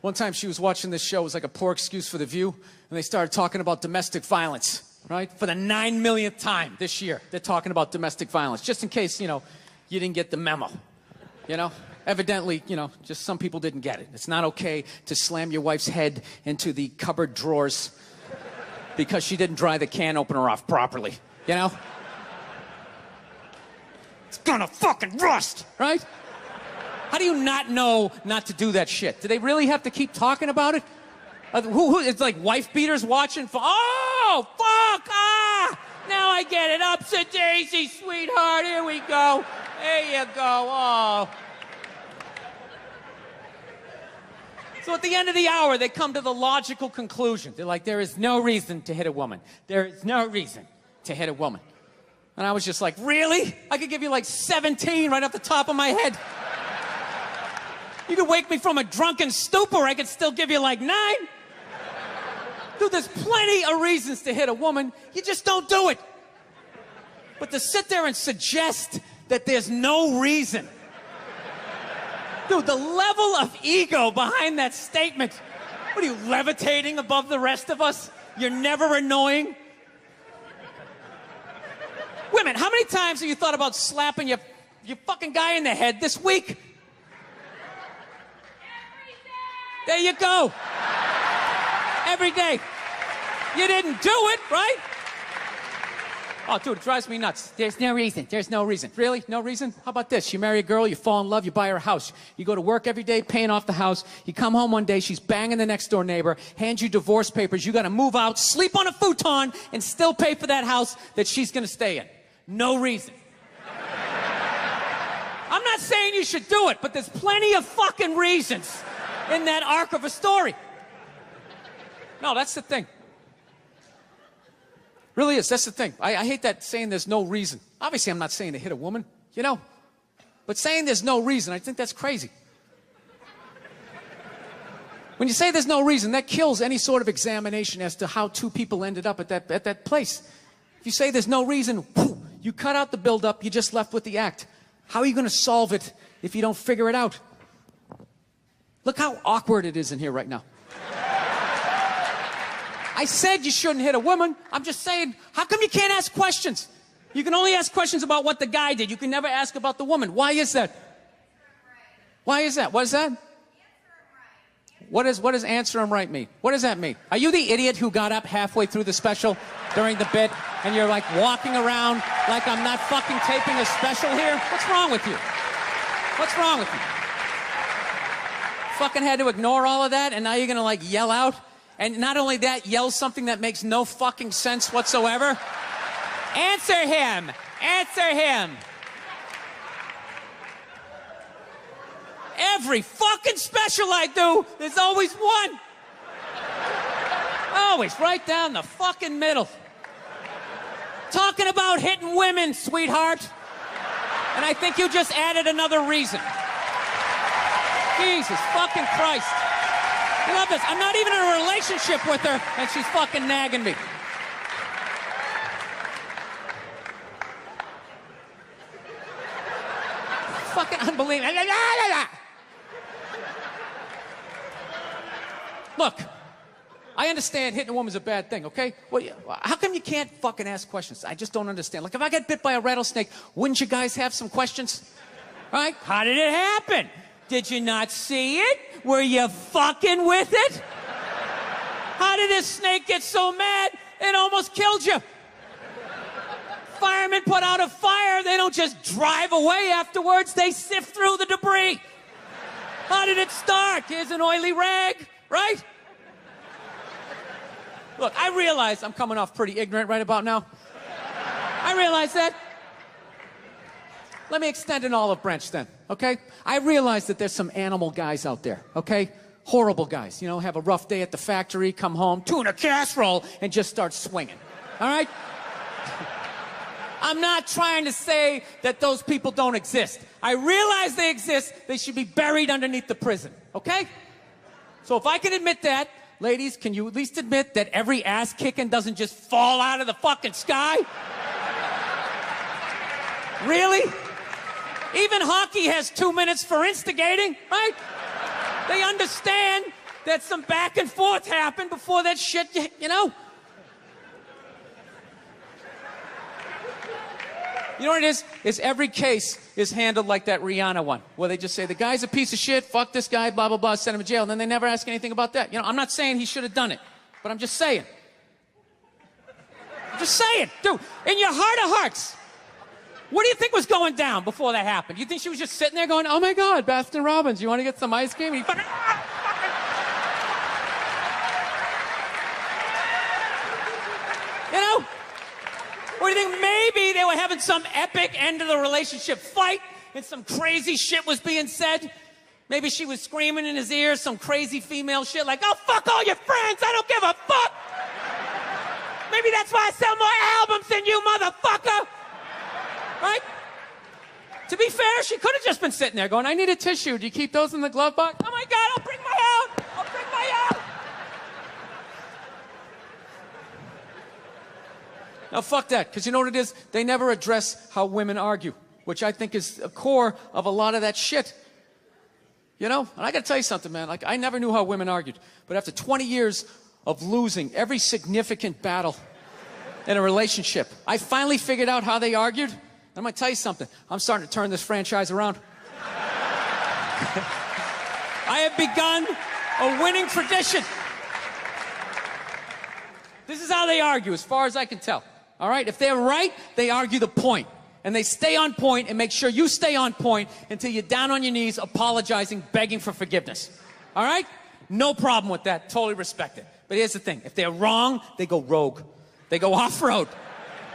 One time she was watching this show, it was like a poor excuse for The View, and they started talking about domestic violence, right? For the 9 millionth time this year, they're talking about domestic violence, just in case, you didn't get the memo, Evidently, just some people didn't get it. It's not okay to slam your wife's head into the cupboard drawers because she didn't dry the can opener off properly, It's gonna fucking rust, right? How do you not know not to do that shit? Do they really have to keep talking about it? It's like wife beaters watching. Oh, fuck! Now I get it. Upsy-daisy, sweetheart. Here we go. There you go. Oh. So at the end of the hour, they come to the logical conclusion. They're like, there is no reason to hit a woman. There is no reason to hit a woman. And I was just like, really? I could give you like 17 right off the top of my head. You could wake me from a drunken stupor, I could still give you like 9. Dude, there's plenty of reasons to hit a woman. You just don't do it. But to sit there and suggest that there's no reason. Dude, the level of ego behind that statement. What are you, levitating above the rest of us? You're never annoying? Women, how many times have you thought about slapping your fucking guy in the head this week? There you go. Every day. You didn't do it, right? Oh, dude, it drives me nuts. There's no reason. There's no reason. Really? No reason? How about this? You marry a girl, you fall in love, you buy her a house. You go to work every day paying off the house. You come home one day, she's banging the next door neighbor, hands you divorce papers. You got to move out, sleep on a futon, and still pay for that house that she's going to stay in. No reason. I'm not saying you should do it, but there's plenty of fucking reasons in that arc of a story. No, that's the thing. Really is. That's the thing. I hate that saying there's no reason. Obviously, I'm not saying to hit a woman, But saying there's no reason, I think that's crazy. When you say there's no reason, that kills any sort of examination as to how two people ended up at that place. If you say there's no reason, you cut out the build-up, you're just left with the act. How are you going to solve it if you don't figure it out? Look how awkward it is in here right now. I said you shouldn't hit a woman. I'm just saying, how come you can't ask questions? You can only ask questions about what the guy did. You can never ask about the woman. Why is that? Why is that? What is that? What does answer him right mean? What does that mean? Are you the idiot who got up halfway through the special during the bit and you're like walking around like I'm not fucking taping a special here? What's wrong with you? What's wrong with you? Fucking had to ignore all of that and now you're gonna like yell out? And not only that, yell something that makes no fucking sense whatsoever? Answer him! Answer him! Every fucking special I do, there's always one. Always right down the fucking middle. Talking about hitting women, sweetheart. And I think you just added another reason. Jesus fucking Christ. I love this. I'm not even in a relationship with her, and she's fucking nagging me. Fucking unbelievable. Look, I understand hitting a woman's a bad thing, okay? Well, how come you can't fucking ask questions? I just don't understand. Like, if I get bit by a rattlesnake, wouldn't you guys have some questions? Right? How did it happen? Did you not see it? Were you fucking with it? How did this snake get so mad it almost killed you? Firemen put out a fire. They don't just drive away afterwards. They sift through the debris. How did it start? Here's an oily rag, right? Look, I realize I'm coming off pretty ignorant right about now. I realize that. Let me extend an olive branch then, okay? I realize that there's some animal guys out there, okay? Horrible guys, have a rough day at the factory, come home, tuna casserole, and just start swinging, all right? I'm not trying to say that those people don't exist. I realize they exist. They should be buried underneath the prison, okay? So if I can admit that, ladies, can you at least admit that every ass kicking doesn't just fall out of the fucking sky? Really? Even hockey has 2 minutes for instigating, right? They understand that some back and forth happened before that shit, you know? You know what it is? Is every case is handled like that Rihanna one, where they just say, the guy's a piece of shit, fuck this guy, blah, blah, blah, send him to jail, and then they never ask anything about that. You know, I'm not saying he should have done it, but I'm just saying. I'm just saying, dude, in your heart of hearts, what do you think was going down before that happened? You think she was just sitting there going, oh my God, Baskin Robbins, you want to get some ice cream? And he fucking... You know? Or do you think maybe they were having some epic end of the relationship fight and some crazy shit was being said? Maybe she was screaming in his ear some crazy female shit like, oh, fuck all your friends, I don't give a fuck! Maybe that's why I sell more albums than you, motherfucker! Right? To be fair, she could have just been sitting there going, I need a tissue. Do you keep those in the glove box? Oh my God, I'll bring my out! I'll bring my out! Now, fuck that, because you know what it is? They never address how women argue, which I think is a core of a lot of that shit. You know? And I gotta tell you something, man. Like, I never knew how women argued. But after 20 years of losing every significant battle in a relationship, I finally figured out how they argued. I'm gonna tell you something. I'm starting to turn this franchise around. I have begun a winning tradition. This is how they argue, as far as I can tell. All right? If they're right, they argue the point. And they stay on point and make sure you stay on point until you're down on your knees, apologizing, begging for forgiveness. All right? No problem with that. Totally respect it. But here's the thing. If they're wrong, they go rogue. They go off-road.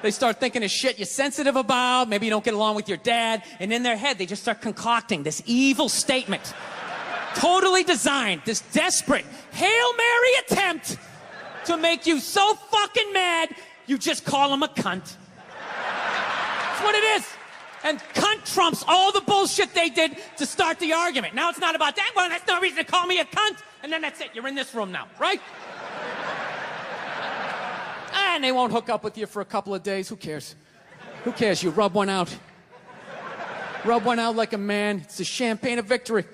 They start thinking of shit you're sensitive about. Maybe you don't get along with your dad. And in their head, they just start concocting this evil statement. Totally designed. This desperate Hail Mary attempt to make you so fucking mad, you just call him a cunt. That's what it is. And cunt trumps all the bullshit they did to start the argument. Now it's not about that. Well, that's no reason to call me a cunt. And then that's it. You're in this room now, right? And they won't hook up with you for a couple of days. Who cares? Who cares? You rub one out. Rub one out like a man. It's the champagne of victory.